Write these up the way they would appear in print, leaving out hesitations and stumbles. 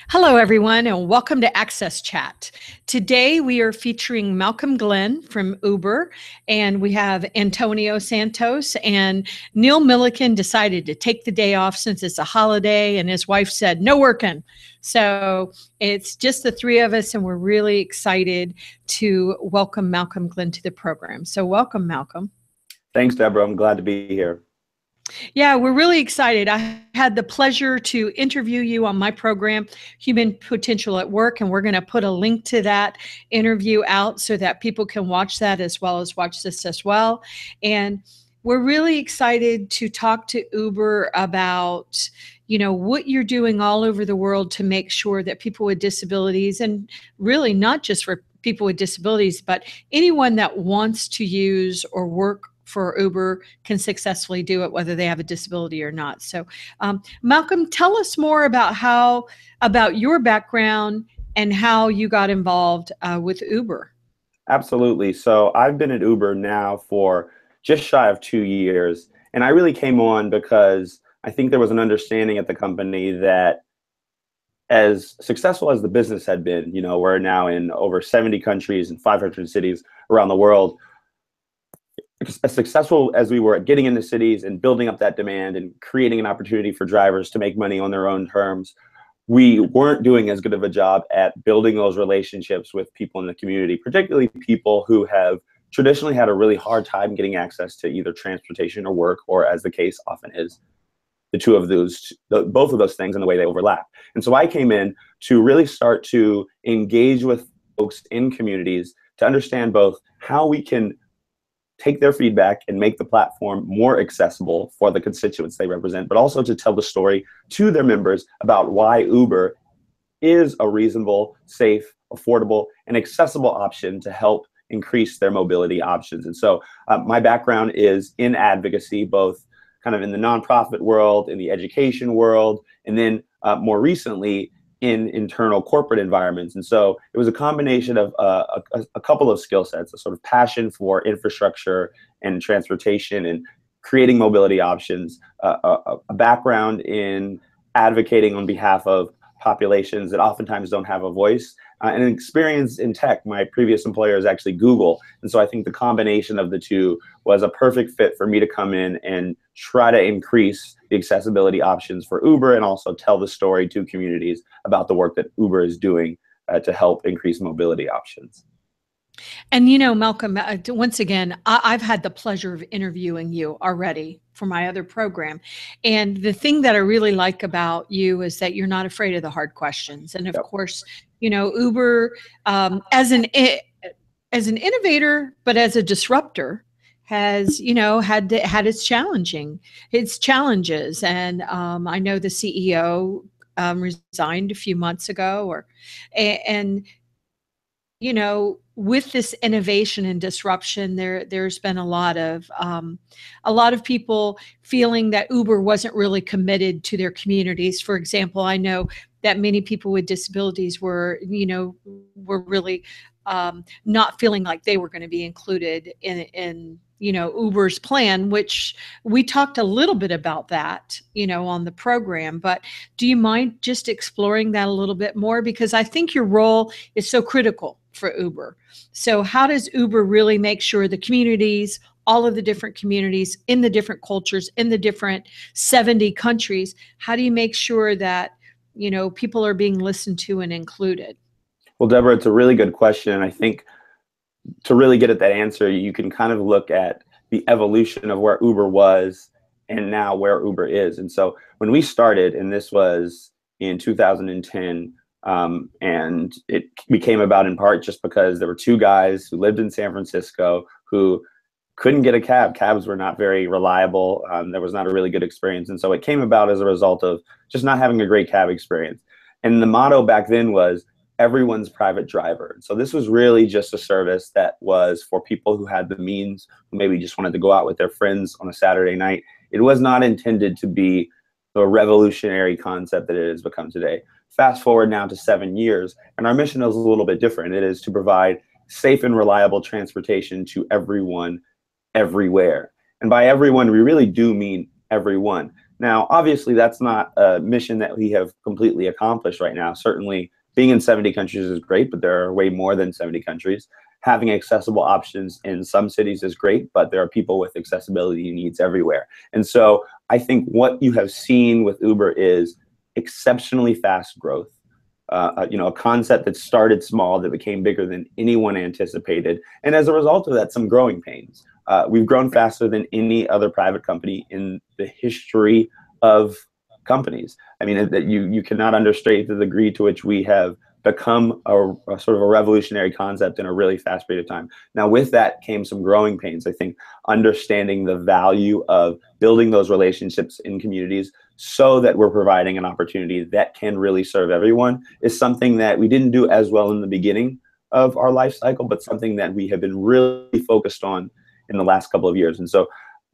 Hello, everyone, and welcome to AXSChat. Today, we are featuring Malcom Glenn from Uber, and we have Antonio Santos, and Neil Milliken decided to take the day off since it's a holiday, and his wife said, no working. So it's just the three of us, and we're really excited to welcome Malcom Glenn to the program. So welcome, Malcom. Thanks, Deborah. I'm glad to be here. Yeah, we're really excited. I had the pleasure to interview you on my program, Human Potential at Work, and we're going to put a link to that interview out so that people can watch that as well as watch this as well. And we're really excited to talk to Uber about, what you're doing all over the world to make sure that people with disabilities, and really not just for people with disabilities, but anyone that wants to use or work for Uber can successfully do it, whether they have a disability or not. So, Malcom, tell us more about your background and how you got involved with Uber. Absolutely. So I've been at Uber now for just shy of 2 years, and I really came on because I think there was an understanding at the company that as successful as the business had been, we're now in over 70 countries and 500 cities around the world. As successful as we were at getting into cities and building up that demand and creating an opportunity for drivers to make money on their own terms, we weren't doing as good of a job at building those relationships with people in the community, particularly people who have traditionally had a really hard time getting access to either transportation or work, or as the case often is, both of those things and the way they overlap. And so I came in to really start to engage with folks in communities to understand both how we can take their feedback and make the platform more accessible for the constituents they represent, but also to tell the story to their members about why Uber is a reasonable, safe, affordable, and accessible option to help increase their mobility options. And so my background is in advocacy, both kind of in the nonprofit world, in the education world, and then more recently in internal corporate environments. And so it was a combination of a couple of skill sets, a sort of passion for infrastructure and transportation and creating mobility options, a background in advocating on behalf of populations that oftentimes don't have a voice, and an experience in tech. My previous employer is actually Google. And so I think the combination of the two was a perfect fit for me to come in and try to increase the accessibility options for Uber and also tell the story to communities about the work that Uber is doing to help increase mobility options. And Malcom, once again, I've had the pleasure of interviewing you already for my other program. And the thing that I really like about you is that you're not afraid of the hard questions. And of course, Uber as an innovator, but as a disruptor, has had its challenges. And I know the CEO resigned a few months ago, and with this innovation and disruption, there's been a lot of people feeling that Uber wasn't really committed to their communities. For example, I know that many people with disabilities were really not feeling like they were going to be included in Uber's plan, which we talked a little bit about that, on the program. But do you mind just exploring that a little bit more? Because I think your role is so critical for Uber. So how does Uber really make sure the communities, all of the different communities in the different cultures, in the different 70 countries, how do you make sure that, people are being listened to and included? Well, Deborah, it's a really good question. And I think to really get at that answer, you can kind of look at the evolution of where Uber was and now where Uber is. And so when we started, and this was in 2010, and it became about in part just because there were two guys who lived in San Francisco who couldn't get a cab. Cabs were not very reliable. There was not a really good experience. And so it came about as a result of just not having a great cab experience. And the motto back then was everyone's private driver. So this was really just a service that was for people who had the means, who maybe just wanted to go out with their friends on a Saturday night. It was not intended to be the revolutionary concept that it has become today. Fast forward now to 7 years, and our mission is a little bit different. It is to provide safe and reliable transportation to everyone, everywhere. And by everyone, we really do mean everyone. Now, obviously, that's not a mission that we have completely accomplished right now. Certainly, being in 70 countries is great, but there are way more than 70 countries. Having accessible options in some cities is great, but there are people with accessibility needs everywhere. And so I think what you have seen with Uber is exceptionally fast growth. A concept that started small that became bigger than anyone anticipated. And as a result of that, some growing pains. We've grown faster than any other private company in the history of companies. I mean, that you cannot understate the degree to which we have become a sort of a revolutionary concept in a really fast period of time. Now, with that came some growing pains. I think understanding the value of building those relationships in communities so that we're providing an opportunity that can really serve everyone is something that we didn't do as well in the beginning of our life cycle, but something that we have been really focused on in the last couple of years. And so,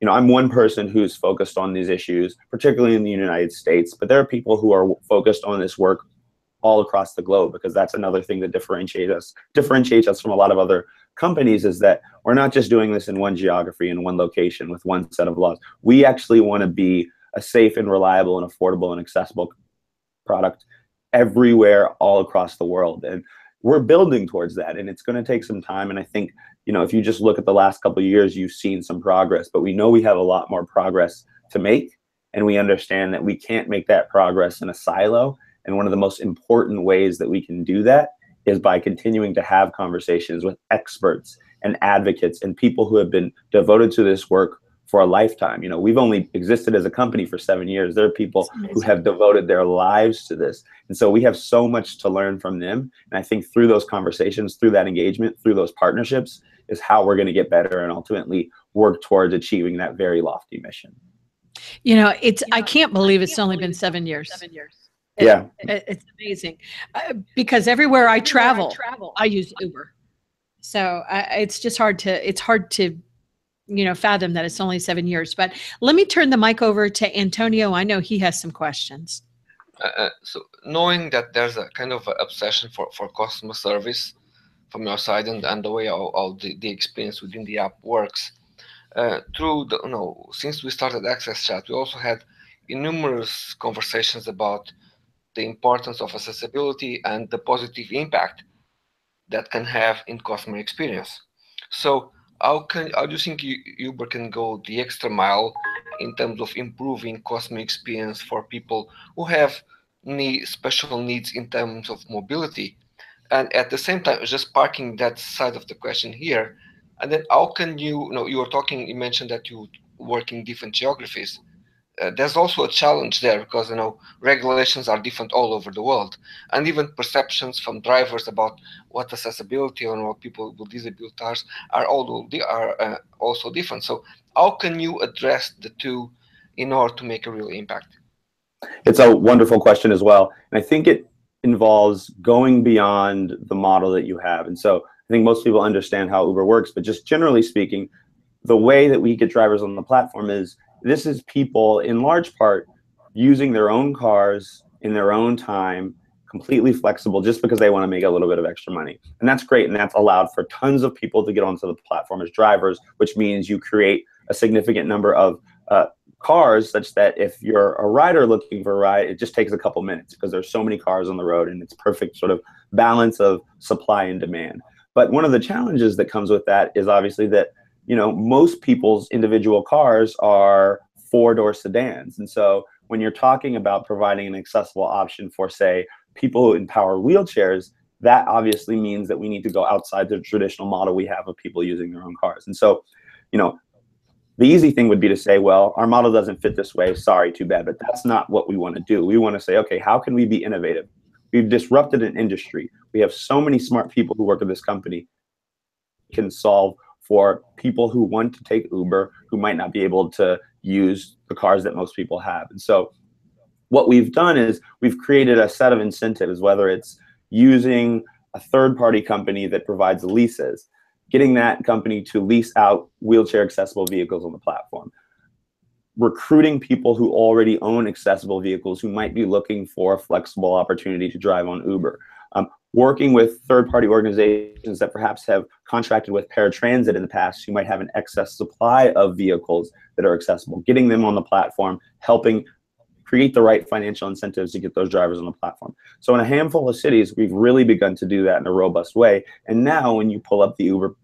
I'm one person who's focused on these issues, particularly in the United States, but there are people who are focused on this work all across the globe, because that's another thing that differentiates us from a lot of other companies, is that we're not just doing this in one geography, in one location, with one set of laws. We actually want to be a safe and reliable and affordable and accessible product everywhere, all across the world. And we're building towards that, and it's going to take some time. And I think, if you just look at the last couple of years, you've seen some progress, but we know we have a lot more progress to make, and we understand that we can't make that progress in a silo. And one of the most important ways that we can do that is by continuing to have conversations with experts and advocates and people who have been devoted to this work for a lifetime. We've only existed as a company for 7 years. There are people who have devoted their lives to this. And so we have so much to learn from them. And I think through those conversations, through that engagement, through those partnerships is how we're going to get better and ultimately work towards achieving that very lofty mission. I can't believe it's only been 7 years. Yeah. It's amazing. Because everywhere I travel, I use Uber. So it's just hard to fathom that it's only 7 years. But let me turn the mic over to Antonio. I know he has some questions. So knowing that there's a kind of obsession for customer service from your side, and the way all the experience within the app works, since we started AXSChat, we also had numerous conversations about the importance of accessibility and the positive impact that can have in customer experience. So how do you think Uber can go the extra mile in terms of improving customer experience for people who have special needs in terms of mobility? And at the same time, just parking that side of the question here, and then how can you mentioned that you work in different geographies. There's also a challenge there because regulations are different all over the world, and even perceptions from drivers about what accessibility or what people with disabilities are also different. So how can you address the two in order to make a real impact? It's a wonderful question as well, and I think it involves going beyond the model that you have. And so I think most people understand how Uber works, but just generally speaking, the way that we get drivers on the platform is this is people in large part using their own cars in their own time, completely flexible, just because they want to make a little bit of extra money. And that's great. And that's allowed for tons of people to get onto the platform as drivers, which means you create a significant number of cars such that if you're a rider looking for a ride, it just takes a couple minutes because there's so many cars on the road, and it's perfect sort of balance of supply and demand. But one of the challenges that comes with that is obviously that most people's individual cars are four-door sedans. And so when you're talking about providing an accessible option for, say, people in power wheelchairs, that obviously means that we need to go outside the traditional model we have of people using their own cars. And so, the easy thing would be to say, well, our model doesn't fit this way. Sorry, too bad. But that's not what we want to do. We want to say, okay, how can we be innovative? We've disrupted an industry. We have so many smart people who work at this company can solve for people who want to take Uber, who might not be able to use the cars that most people have. And so what we've done is we've created a set of incentives, whether it's using a third-party company that provides leases, getting that company to lease out wheelchair accessible vehicles on the platform, recruiting people who already own accessible vehicles who might be looking for a flexible opportunity to drive on Uber, working with third-party organizations that perhaps have contracted with paratransit in the past who might have an excess supply of vehicles that are accessible, getting them on the platform, helping create the right financial incentives to get those drivers on the platform. So in a handful of cities, we've really begun to do that in a robust way. And now when you pull up the Uber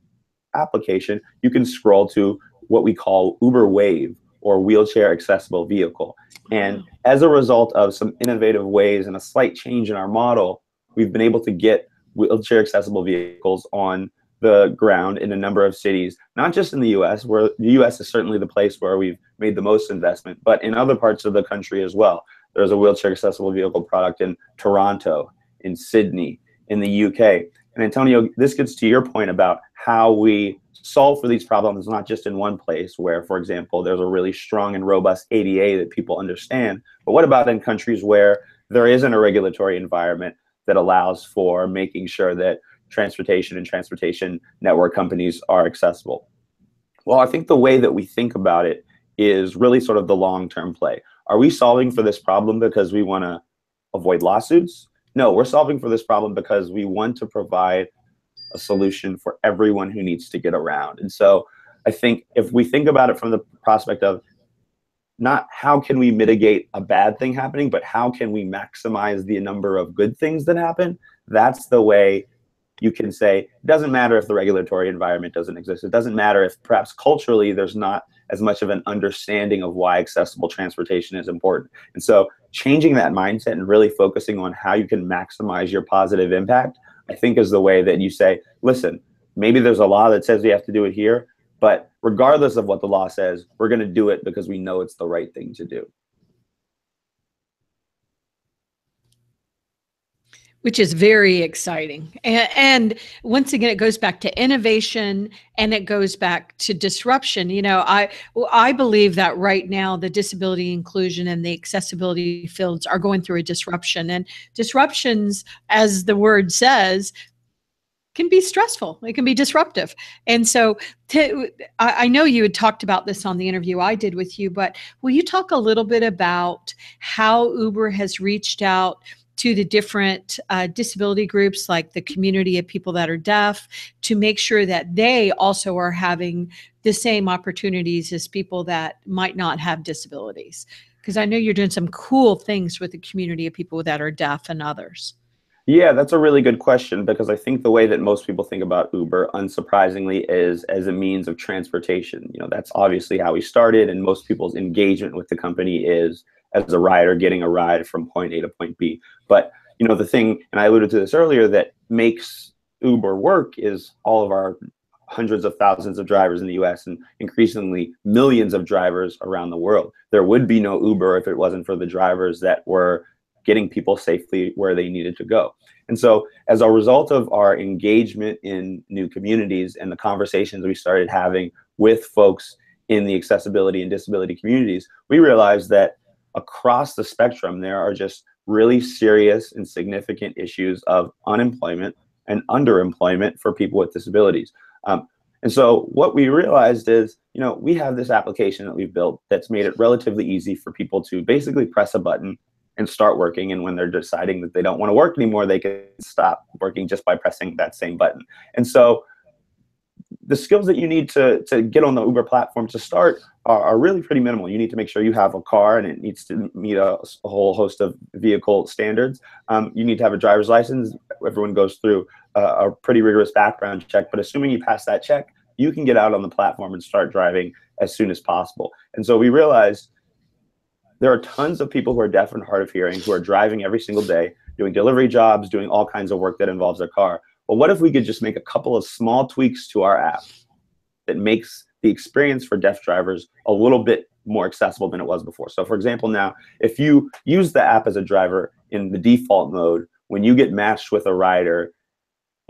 application, you can scroll to what we call Uber Wave, or wheelchair accessible vehicle. And as a result of some innovative ways and a slight change in our model, we've been able to get wheelchair accessible vehicles on the ground in a number of cities, not just in the US, where the US is certainly the place where we've made the most investment, but in other parts of the country as well. There's a wheelchair accessible vehicle product in Toronto, in Sydney, in the UK. And Antonio, this gets to your point about how we solve for these problems, not just in one place where, for example, there's a really strong and robust ADA that people understand, but what about in countries where there isn't a regulatory environment that allows for making sure that transportation and transportation network companies are accessible? Well, I think the way that we think about it is really sort of the long-term play. Are we solving for this problem because we want to avoid lawsuits? No, we're solving for this problem because we want to provide a solution for everyone who needs to get around. And so I think if we think about it from the prospect of not how can we mitigate a bad thing happening, but how can we maximize the number of good things that happen, that's the way you can say, it doesn't matter if the regulatory environment doesn't exist. It doesn't matter if perhaps culturally there's not as much of an understanding of why accessible transportation is important. And so changing that mindset and really focusing on how you can maximize your positive impact, I think is the way that you say, listen, maybe there's a law that says we have to do it here, but regardless of what the law says, we're going to do it because we know it's the right thing to do. Which is very exciting. And once again, it goes back to innovation and it goes back to disruption. You know, I believe that right now the disability inclusion and the accessibility fields are going through a disruption, and disruptions, as the word says, can be stressful. It can be disruptive. And so I know you had talked about this on the interview I did with you, but will you talk a little bit about how Uber has reached out to the different disability groups, like the community of people that are deaf, to make sure that they also are having the same opportunities as people that might not have disabilities? Because I know you're doing some cool things with the community of people that are deaf and others. Yeah, that's a really good question, because I think the way that most people think about Uber, unsurprisingly, is as a means of transportation. You know, that's obviously how we started, and most people's engagement with the company is as a rider getting a ride from point A to point B. But, you know, the thing, and I alluded to this earlier, that makes Uber work is all of our hundreds of thousands of drivers in the US and increasingly millions of drivers around the world. There would be no Uber if it wasn't for the drivers that were getting people safely where they needed to go. And so as a result of our engagement in new communities and the conversations we started having with folks in the accessibility and disability communities, we realized that across the spectrum, there are just really serious and significant issues of unemployment and underemployment for people with disabilities. And so what we realized is, you know, we have this application that we've built that's made it relatively easy for people to basically press a button and start working. And when they're deciding that they don't want to work anymore, they can stop working just by pressing that same button. And so the skills that you need to get on the Uber platform to start are really pretty minimal. You need to make sure you have a car and it needs to meet a whole host of vehicle standards. You need to have a driver's license. Everyone goes through a pretty rigorous background check, but assuming you pass that check, you can get out on the platform and start driving as soon as possible. And so we realized there are tons of people who are deaf and hard of hearing who are driving every single day, doing delivery jobs, doing all kinds of work that involves their car. Well, what if we could just make a couple of small tweaks to our app that makes the experience for deaf drivers a little bit more accessible than it was before? So for example, now, if you use the app as a driver in the default mode, when you get matched with a rider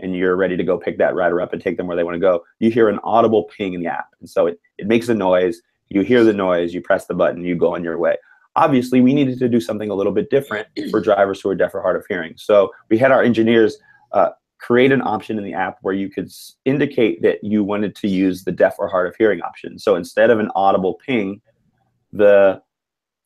and you're ready to go pick that rider up and take them where they want to go, you hear an audible ping in the app. And so it makes a noise, you hear the noise, you press the button, you go on your way. Obviously, we needed to do something a little bit different for drivers who are deaf or hard of hearing. So we had our engineers create an option in the app where you could indicate that you wanted to use the deaf or hard of hearing option. So instead of an audible ping, the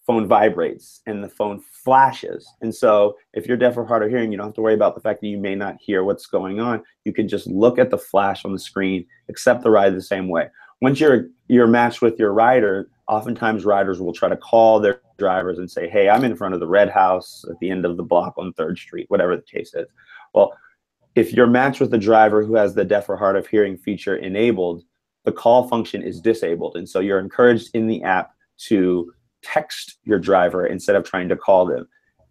phone vibrates and the phone flashes. And so if you're deaf or hard of hearing, you don't have to worry about the fact that you may not hear what's going on. You can just look at the flash on the screen, accept the ride the same way. Once you're matched with your rider, oftentimes riders will try to call their drivers and say, hey, I'm in front of the red house at the end of the block on 3rd Street, whatever the case is. Well, if you're matched with a driver who has the deaf or hard of hearing feature enabled, the call function is disabled. And so you're encouraged in the app to text your driver instead of trying to call them.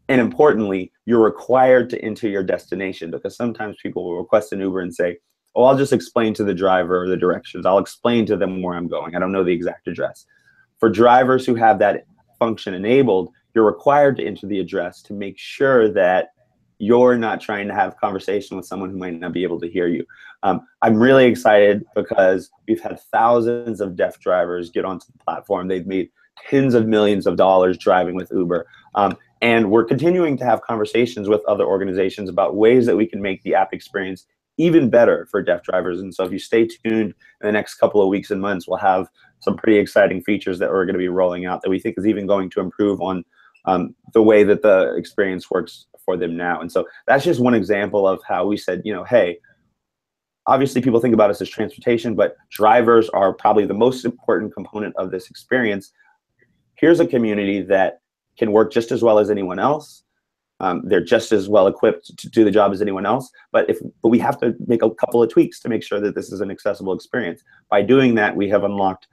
And importantly, you're required to enter your destination, because sometimes people will request an Uber and say, oh, I'll just explain to the driver the directions. I'll explain to them where I'm going. I don't know the exact address. For drivers who have that function enabled, you're required to enter the address to make sure that you're not trying to have a conversation with someone who might not be able to hear you. I'm really excited because we've had thousands of deaf drivers get onto the platform. They've made tens of millions of dollars driving with Uber. And we're continuing to have conversations with other organizations about ways that we can make the app experience even better for deaf drivers. And so if you stay tuned in the next couple of weeks and months, we'll have some pretty exciting features that we're going to be rolling out that we think is even going to improve on the way that the experience works for them now. And so that's just one example of how we said, you know, hey, obviously people think about us as transportation, but drivers are probably the most important component of this experience. Here's a community that can work just as well as anyone else. They're just as well equipped to do the job as anyone else, but we have to make a couple of tweaks to make sure that this is an accessible experience. By doing that, we have unlocked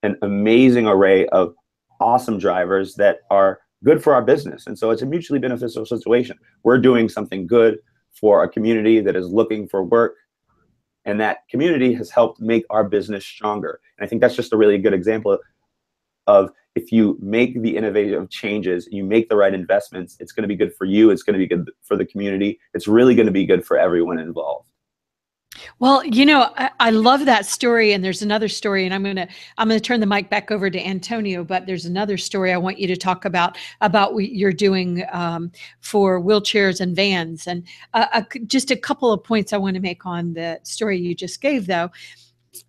an amazing array of awesome drivers that are good for our business. And so it's a mutually beneficial situation. We're doing something good for a community that is looking for work, and that community has helped make our business stronger. And I think that's just a really good example of, if you make the innovative changes, you make the right investments, it's going to be good for you, it's going to be good for the community, it's really going to be good for everyone involved. Well, you know, I love that story, and there's another story, and I'm gonna turn the mic back over to Antonio. But there's another story I want you to talk about what you're doing for wheelchairs and vans, and just a couple of points I want to make on the story you just gave, though.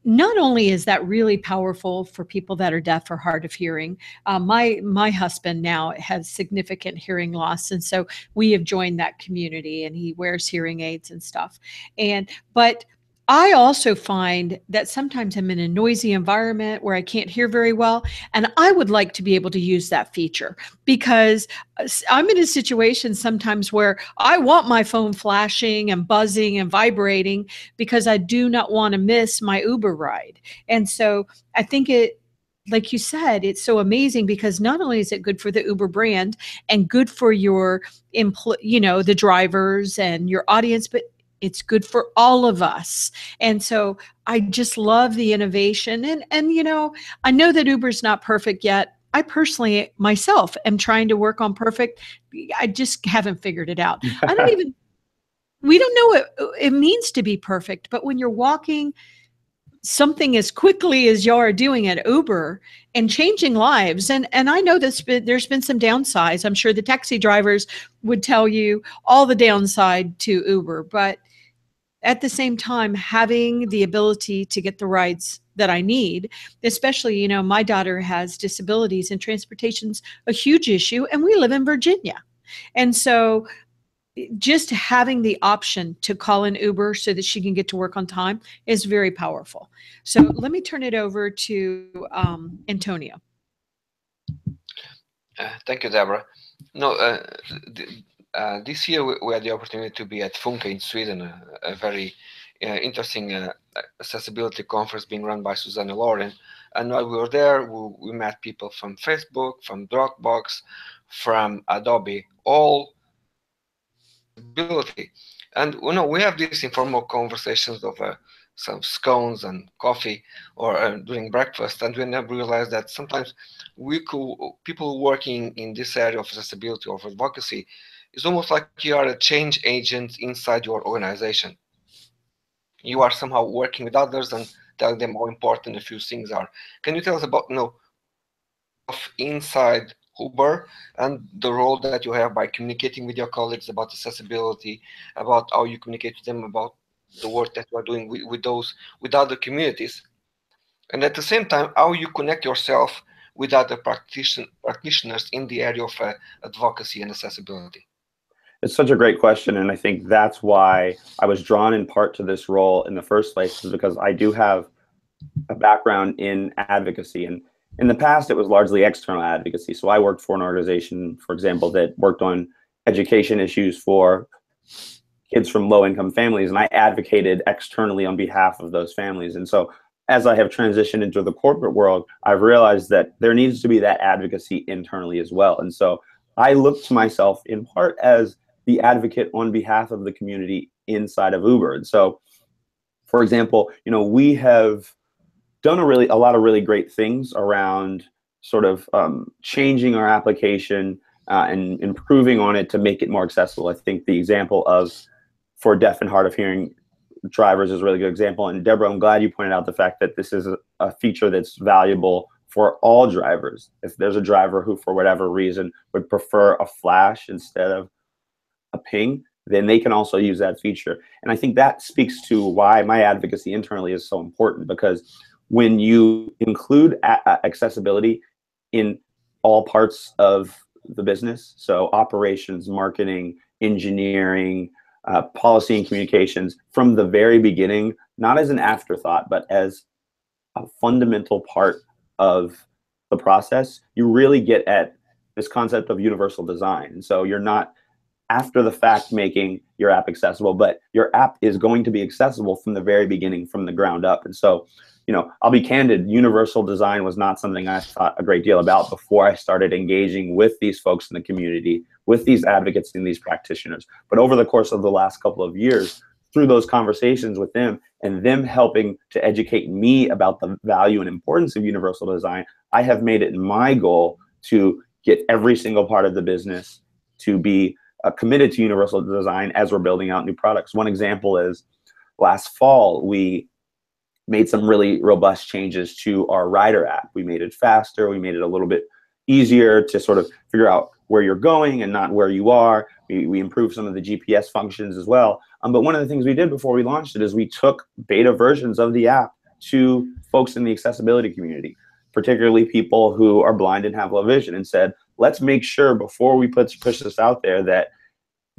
Not only is that really powerful for people that are deaf or hard of hearing, my husband now has significant hearing loss, and so we have joined that community, and he wears hearing aids and stuff. But I also find that sometimes I'm in a noisy environment where I can't hear very well, and I would like to be able to use that feature, because I'm in a situation sometimes where I want my phone flashing and buzzing and vibrating because I do not want to miss my Uber ride. And so I think like you said, it's so amazing, because not only is it good for the Uber brand and good for your the drivers and your audience, but it's good for all of us. And so I just love the innovation. And you know, I know that Uber's not perfect yet. I personally myself am trying to work on perfect. I just haven't figured it out. We don't know what it means to be perfect, but when you're walking something as quickly as you are doing at Uber and changing lives, and I know there's been some downsides. I'm sure the taxi drivers would tell you all the downside to Uber, but at the same time, having the ability to get the rides that I need, especially, you know, my daughter has disabilities and transportation's a huge issue, and we live in Virginia. And so just having the option to call an Uber so that she can get to work on time is very powerful. So let me turn it over to Antonio. Thank you, Deborah. No, this year we had the opportunity to be at Funke in Sweden, a very interesting accessibility conference being run by Susanne Loren. And while we were there, we met people from Facebook, from Dropbox, from Adobe, all ability. And you know, we have these informal conversations of some scones and coffee or during breakfast, and we never realized that sometimes people working in this area of accessibility or advocacy, it's almost like you are a change agent inside your organization. You are somehow working with others and telling them how important a few things are. Can you tell us about, you know, of inside Uber and the role that you have by communicating with your colleagues about accessibility, about how you communicate to them about the work that you are doing with other communities, and at the same time, how you connect yourself with other practitioners in the area of advocacy and accessibility? It's such a great question, and I think that's why I was drawn in part to this role in the first place, is because I do have a background in advocacy, and in the past, it was largely external advocacy. So I worked for an organization, for example, that worked on education issues for kids from low-income families, and I advocated externally on behalf of those families. And so as I have transitioned into the corporate world, I've realized that there needs to be that advocacy internally as well. And so I look to myself in part as the advocate on behalf of the community inside of Uber. And so, for example, we have done a lot of really great things around sort of changing our application and improving on it to make it more accessible. I think the example of for deaf and hard of hearing drivers is a really good example. And Deborah, I'm glad you pointed out the fact that this is a feature that's valuable for all drivers. If there's a driver who, for whatever reason, would prefer a flash instead of a ping, then they can also use that feature. And I think that speaks to why my advocacy internally is so important, because when you include accessibility in all parts of the business, so operations, marketing, engineering, policy and communications, from the very beginning, not as an afterthought, but as a fundamental part of the process, you really get at this concept of universal design. And so you're not after the fact making your app accessible, but your app is going to be accessible from the very beginning, from the ground up. And so, I'll be candid, universal design was not something I thought a great deal about before I started engaging with these folks in the community, with these advocates and these practitioners. But over the course of the last couple of years, through those conversations with them and them helping to educate me about the value and importance of universal design, I have made it my goal to get every single part of the business to be committed to universal design as we're building out new products. One example is last fall, we made some really robust changes to our rider app. We made it faster. We made it a little bit easier to sort of figure out where you're going and not where you are. We improved some of the GPS functions as well. But one of the things we did before we launched it is we took beta versions of the app to folks in the accessibility community, particularly people who are blind and have low vision, and said, let's make sure before we push this out there that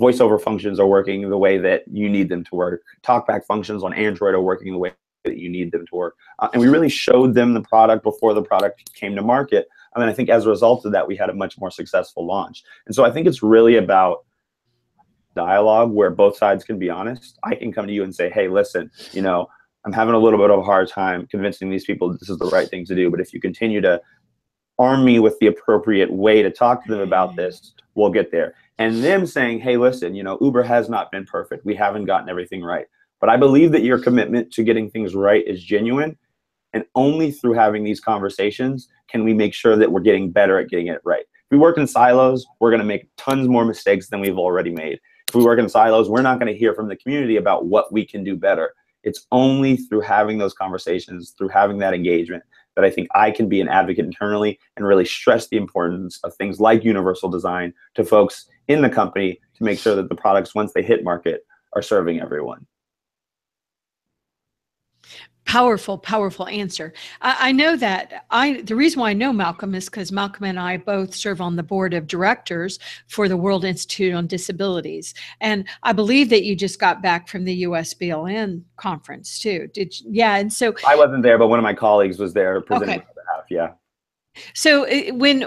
voiceover functions are working the way that you need them to work. Talkback functions on Android are working the way that you need them to work. And we really showed them the product before the product came to market. And then I think as a result of that, we had a much more successful launch. And so I think it's really about dialogue where both sides can be honest. I can come to you and say, hey, listen, I'm having a little bit of a hard time convincing these people that this is the right thing to do. But if you continue to arm me with the appropriate way to talk to them about this, we'll get there. And them saying, hey, listen, Uber has not been perfect. We haven't gotten everything right. But I believe that your commitment to getting things right is genuine. And only through having these conversations can we make sure that we're getting better at getting it right. If we work in silos, we're going to make tons more mistakes than we've already made. If we work in silos, we're not going to hear from the community about what we can do better. It's only through having those conversations, through having that engagement, that I think I can be an advocate internally and really stress the importance of things like universal design to folks in the company to make sure that the products, once they hit market, are serving everyone. Powerful, powerful answer. I know that the reason why I know Malcom is because Malcom and I both serve on the board of directors for the World Institute on Disabilities. And I believe that you just got back from the USBLN conference too. Yeah. And so I wasn't there, but one of my colleagues was there presenting on behalf. Yeah. So when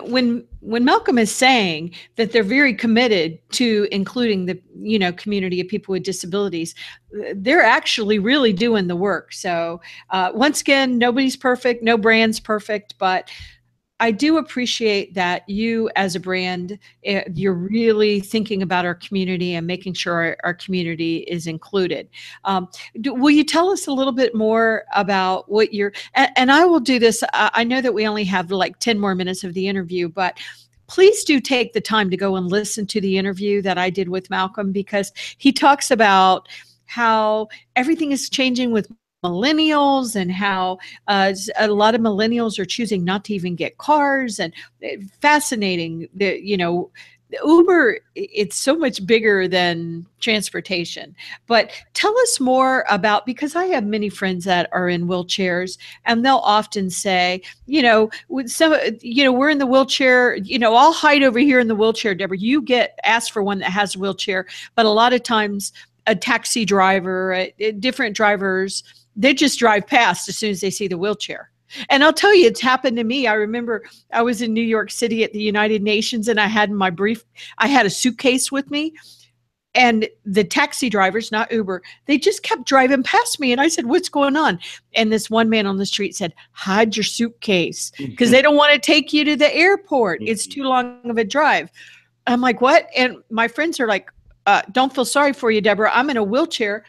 Malcom is saying that they're very committed to including the community of people with disabilities, they're actually really doing the work. So once again, nobody's perfect, no brand's perfect, but I do appreciate that you as a brand, you're really thinking about our community and making sure our community is included. Will you tell us a little bit more about what and I will do this. I know that we only have like 10 more minutes of the interview, but please do take the time to go and listen to the interview that I did with Malcom, because he talks about how everything is changing with millennials and how a lot of millennials are choosing not to even get cars. And fascinating that, Uber, it's so much bigger than transportation. But tell us more about, because I have many friends that are in wheelchairs, and they'll often say, we're in the wheelchair, I'll hide over here in the wheelchair, Deborah. You get asked for one that has a wheelchair, but a lot of times a taxi driver, different drivers, they just drive past as soon as they see the wheelchair. And I'll tell you, it's happened to me. I remember I was in New York City at the United Nations, and I had a suitcase with me, and the taxi drivers, not Uber, they just kept driving past me. And I said, what's going on? And this one man on the street said, hide your suitcase, because they don't want to take you to the airport. It's too long of a drive. I'm like, what? And my friends are like, don't feel sorry for you, Deborah. I'm in a wheelchair.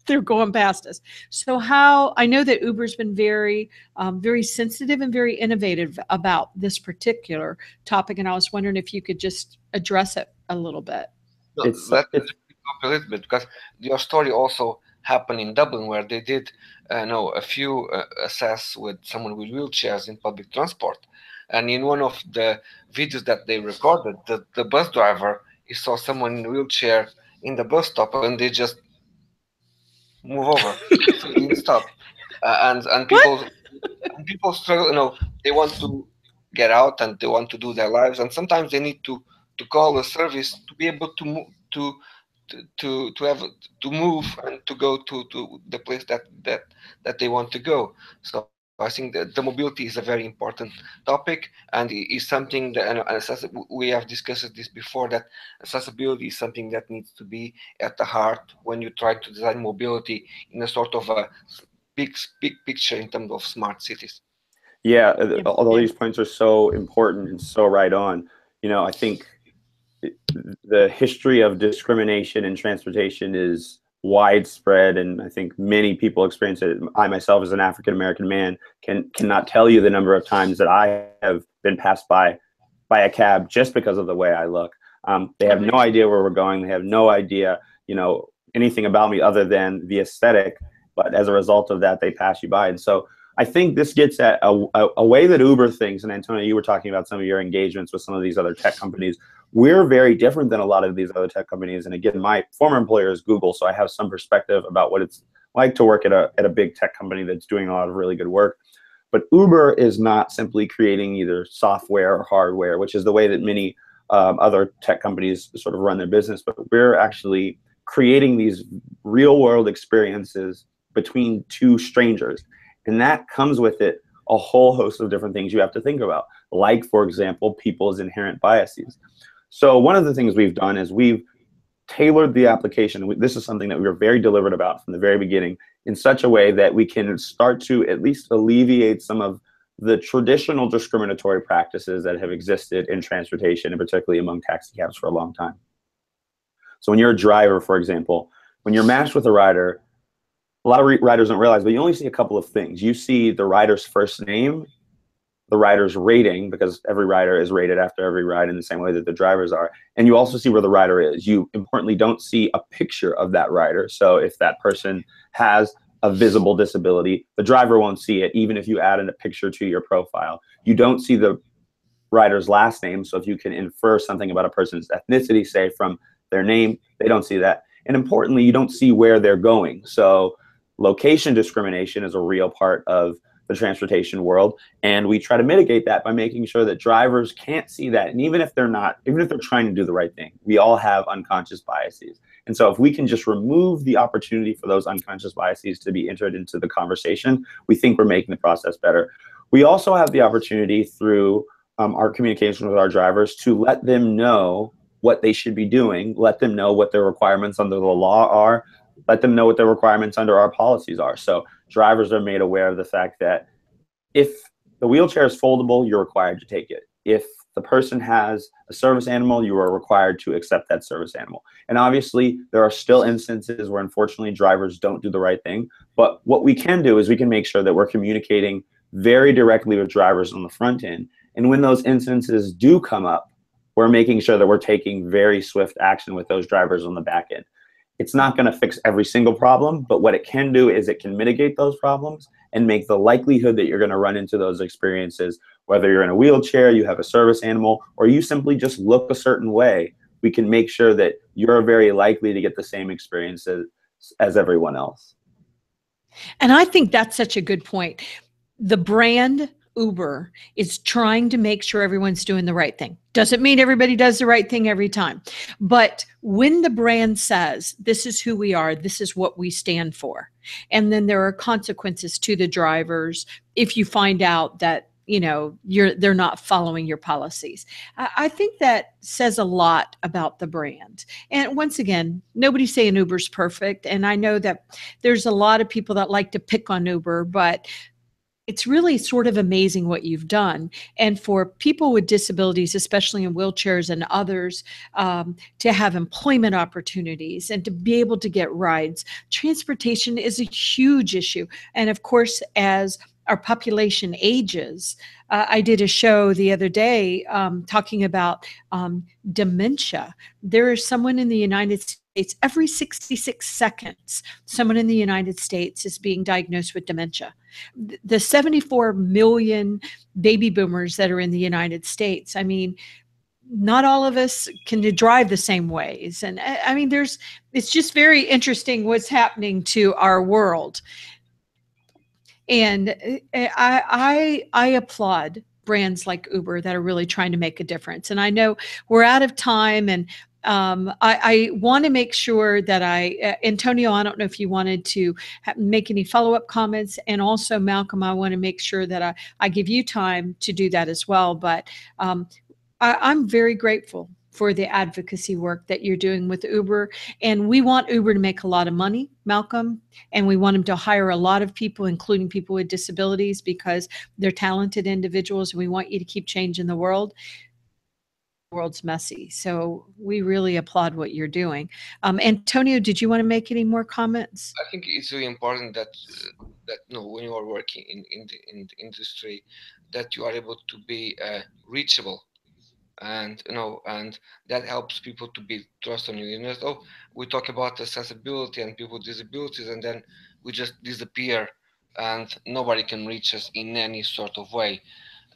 They're going past us. So I know that Uber's been very, very sensitive and very innovative about this particular topic. And I was wondering if you could just address it a little bit. No, let me talk a little bit, because your story also happened in Dublin, where they did a few assess with someone with wheelchairs in public transport. And in one of the videos that they recorded, the bus driver, he saw someone in a wheelchair in the bus stop, and they just move over. So he didn't stop. And people struggle. They want to get out and they want to do their lives, and sometimes they need to call a service to be able to move to move and to go to the place that they want to go. So I think that the mobility is a very important topic, and is something that we have discussed this before, that accessibility is something that needs to be at the heart when you try to design mobility in a sort of a big picture in terms of smart cities. Yeah, all these points are so important and so right on. I think the history of discrimination in transportation is widespread, and I think many people experience it. I myself, as an African-American man, cannot tell you the number of times that I have been passed by a cab just because of the way I look. They have no idea where we're going. They have no idea, anything about me other than the aesthetic. But as a result of that, they pass you by. And so I think this gets at a way that Uber thinks. And Antonio, you were talking about some of your engagements with some of these other tech companies. We're very different than a lot of these other tech companies. And again, my former employer is Google, so I have some perspective about what it's like to work at a big tech company that's doing a lot of really good work. But Uber is not simply creating either software or hardware, which is the way that many other tech companies sort of run their business. But we're actually creating these real world experiences between two strangers. And that comes with it a whole host of different things you have to think about, like, for example, people's inherent biases. So one of the things we've done is we've tailored the application. This is something that we were very deliberate about from the very beginning, in such a way that we can start to at least alleviate some of the traditional discriminatory practices that have existed in transportation, and particularly among taxi cabs, for a long time. So when you're a driver, for example, when you're matched with a rider, a lot of riders don't realize, but you only see a couple of things. You see the rider's first name, the rider's rating, because every rider is rated after every ride in the same way that the drivers are. And you also see where the rider is. You importantly don't see a picture of that rider. So if that person has a visible disability, the driver won't see it, even if you add in a picture to your profile. You don't see the rider's last name. So if you can infer something about a person's ethnicity, say from their name, they don't see that. And importantly, you don't see where they're going. So location discrimination is a real part of the transportation world, and we try to mitigate that by making sure that drivers can't see that. And even if they're trying to do the right thing, we all have unconscious biases. And so if we can just remove the opportunity for those unconscious biases to be entered into the conversation, we think we're making the process better. We also have the opportunity through our communication with our drivers to let them know what they should be doing, let them know what their requirements under the law are, let them know what the requirements under our policies are. So drivers are made aware of the fact that if the wheelchair is foldable, you're required to take it. If the person has a service animal, you are required to accept that service animal. And obviously, there are still instances where, unfortunately, drivers don't do the right thing. But what we can do is we can make sure that we're communicating very directly with drivers on the front end. And when those instances do come up, we're making sure that we're taking very swift action with those drivers on the back end. It's not going to fix every single problem, but what it can do is it can mitigate those problems and make the likelihood that you're going to run into those experiences, whether you're in a wheelchair, you have a service animal, or you simply just look a certain way, we can make sure that you're very likely to get the same experiences as everyone else. And I think that's such a good point. The brand Uber is trying to make sure everyone's doing the right thing. Doesn't mean everybody does the right thing every time. But when the brand says, this is who we are, this is what we stand for, and then there are consequences to the drivers if you find out that they're not following your policies. I think that says a lot about the brand. And once again, nobody's saying Uber's perfect. And I know that there's a lot of people that like to pick on Uber, but it's really sort of amazing what you've done. And for people with disabilities, especially in wheelchairs and others, to have employment opportunities and to be able to get rides. Transportation is a huge issue. And of course, as our population ages, I did a show the other day talking about dementia. There is someone in the United States, every 66 seconds, someone in the United States is being diagnosed with dementia. The 74 million baby boomers that are in the United States, I mean, not all of us can drive the same ways. And I mean, it's just very interesting what's happening to our world. And I applaud brands like Uber that are really trying to make a difference. And I know we're out of time, and I want to make sure that Antonio, I don't know if you wanted to make any follow-up comments, and also Malcom, I want to make sure that I give you time to do that as well. But I'm very grateful for the advocacy work that you're doing with Uber. And we want Uber to make a lot of money, Malcom, and we want them to hire a lot of people, including people with disabilities, because they're talented individuals, and we want you to keep changing the world. The world's messy. So we really applaud what you're doing. Antonio, did you want to make any more comments? I think it's really important that when you are working in the industry, that you are able to be reachable. And and that helps people to be trust on you. We talk about accessibility and people with disabilities, and then we just disappear, and nobody can reach us in any sort of way.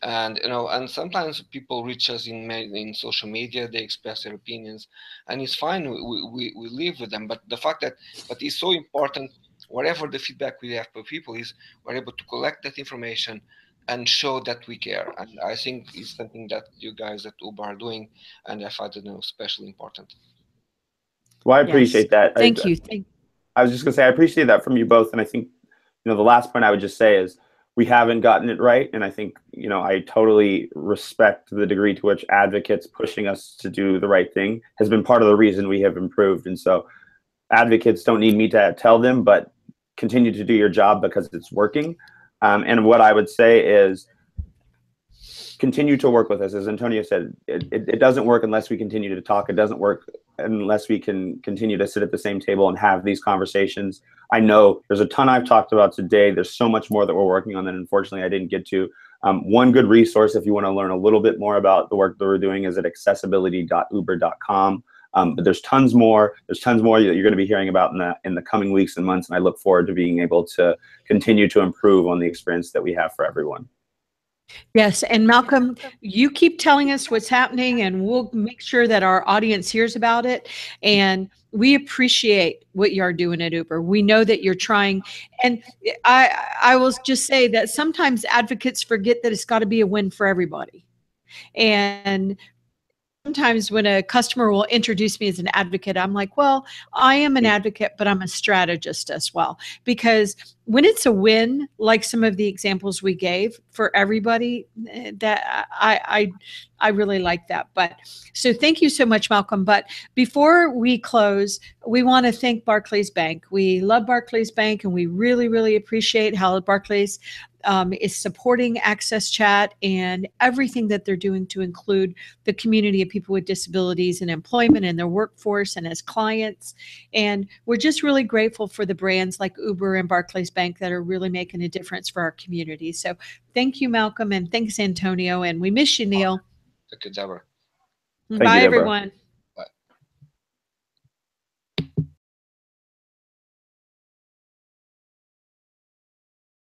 And and sometimes people reach us in social media, they express their opinions, and it's fine. We live with them. But the fact that it's so important, whatever the feedback we have for people is, we're able to collect that information and show that we care. And I think it's something that you guys at Uber are doing, and I find it especially important. Well, I appreciate that. Thank you. I was just going to say, I appreciate that from you both. And I think, the last point I would just say is, we haven't gotten it right. And I think, I totally respect the degree to which advocates pushing us to do the right thing has been part of the reason we have improved. And so advocates don't need me to tell them, but continue to do your job because it's working. And what I would say is, continue to work with us. As Antonio said, it doesn't work unless we continue to talk. It doesn't work unless we can continue to sit at the same table and have these conversations. I know there's a ton I've talked about today. There's so much more that we're working on that unfortunately I didn't get to. One good resource if you want to learn a little bit more about the work that we're doing is at accessibility.uber.com. But there's tons more. There's tons more that you're going to be hearing about in the coming weeks and months. And I look forward to being able to continue to improve on the experience that we have for everyone. Yes. And Malcom, you keep telling us what's happening, and we'll make sure that our audience hears about it. And we appreciate what you're doing at Uber. We know that you're trying. And I will just say that sometimes advocates forget that it's got to be a win for everybody. And sometimes when a customer will introduce me as an advocate, I'm like, well, I am an advocate, but I'm a strategist as well. Because when it's a win, like some of the examples we gave for everybody, that I really like that. But so thank you so much, Malcom. But before we close, we want to thank Barclays Bank. We love Barclays Bank, and we really, really appreciate how Barclays is supporting AXSChat and everything that they're doing to include the community of people with disabilities in employment and their workforce and as clients. And we're just really grateful for the brands like Uber and Barclays Bank that are really making a difference for our community. So thank you, Malcom, and thanks, Antonio. And we miss you, Neil. Thank you, Deborah. Bye, everyone.